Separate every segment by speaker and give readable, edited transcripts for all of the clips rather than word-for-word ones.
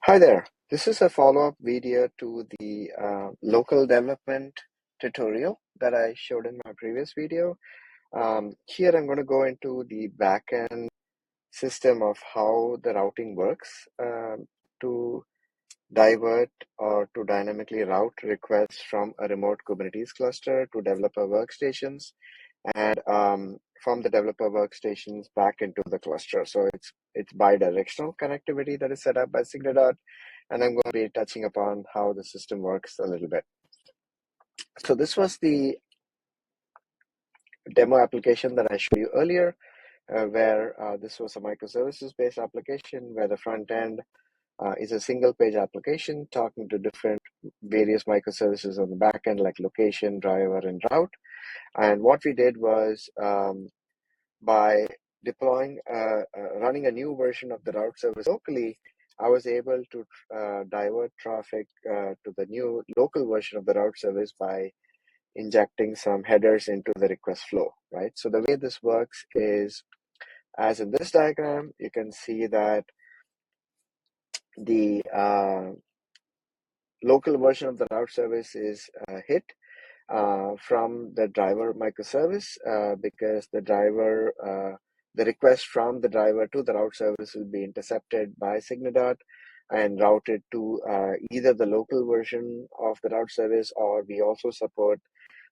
Speaker 1: Hi there. This is a follow-up video to the local development tutorial that I showed in my previous video. Here I'm going to go into the backend system of how the routing works to divert or to dynamically route requests from a remote Kubernetes cluster to developer workstations and from the developer workstations back into the cluster. So it's bi-directional connectivity that is set up by Signadot, and I'm going to be touching upon how the system works a little bit. So this was the demo application that I showed you earlier, where this was a microservices-based application where the front end is a single-page application talking to different various microservices on the back end, like location, driver, and route. And what we did was by deploying, running a new version of the route service locally, I was able to divert traffic to the new local version of the route service by injecting some headers into the request flow, right? So the way this works is, as in this diagram, you can see that the local version of the route service is hit from the driver microservice because the request from the driver to the route service will be intercepted by Signadot and routed to either the local version of the route service, or we also support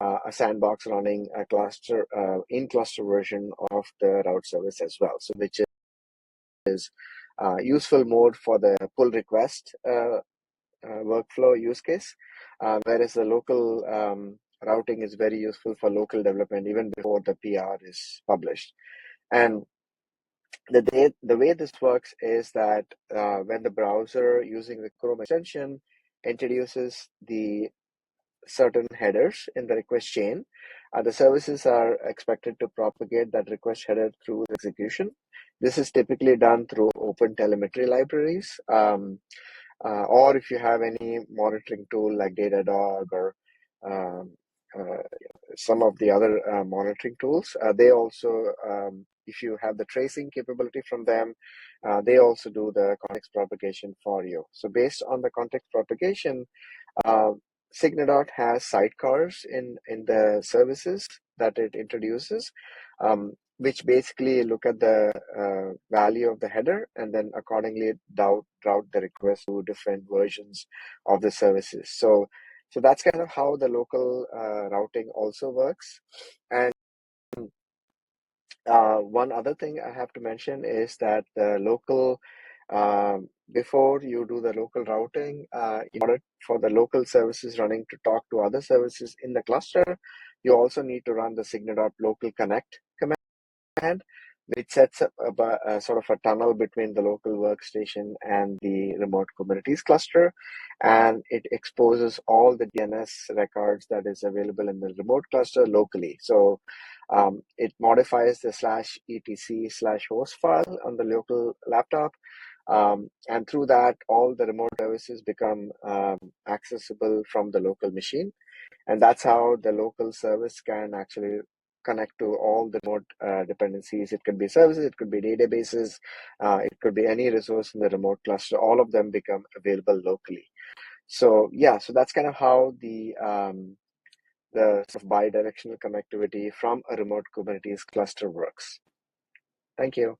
Speaker 1: a sandbox running a cluster in-cluster version of the route service as well. So which is useful mode for the pull request workflow use case, whereas the local routing is very useful for local development even before the PR is published. And the way this works is that when the browser using the Chrome extension introduces the certain headers in the request chain, the services are expected to propagate that request header through the execution. This is typically done through open telemetry libraries, or if you have any monitoring tool like Datadog or um, uh, some of the other monitoring tools. They also, if you have the tracing capability from them, they also do the context propagation for you. So based on the context propagation, uh, Signadot has sidecars in the services that it introduces, which basically look at the value of the header and then accordingly route the request to different versions of the services. So that's kind of how the local routing also works. And one other thing I have to mention is that the local, before you do the local routing, in order for the local services running to talk to other services in the cluster, you also need to run the Signadot local connect command, which sets up a sort of a tunnel between the local workstation and the remote Kubernetes cluster, and it exposes all the DNS records that is available in the remote cluster locally. So it modifies the /etc/host file on the local laptop, and through that, all the remote services become accessible from the local machine. And that's how the local service can actually connect to all the remote dependencies. It could be services, it could be databases, it could be any resource in the remote cluster. All of them become available locally. So yeah, so that's kind of how the sort of bi-directional connectivity from a remote Kubernetes cluster works. Thank you.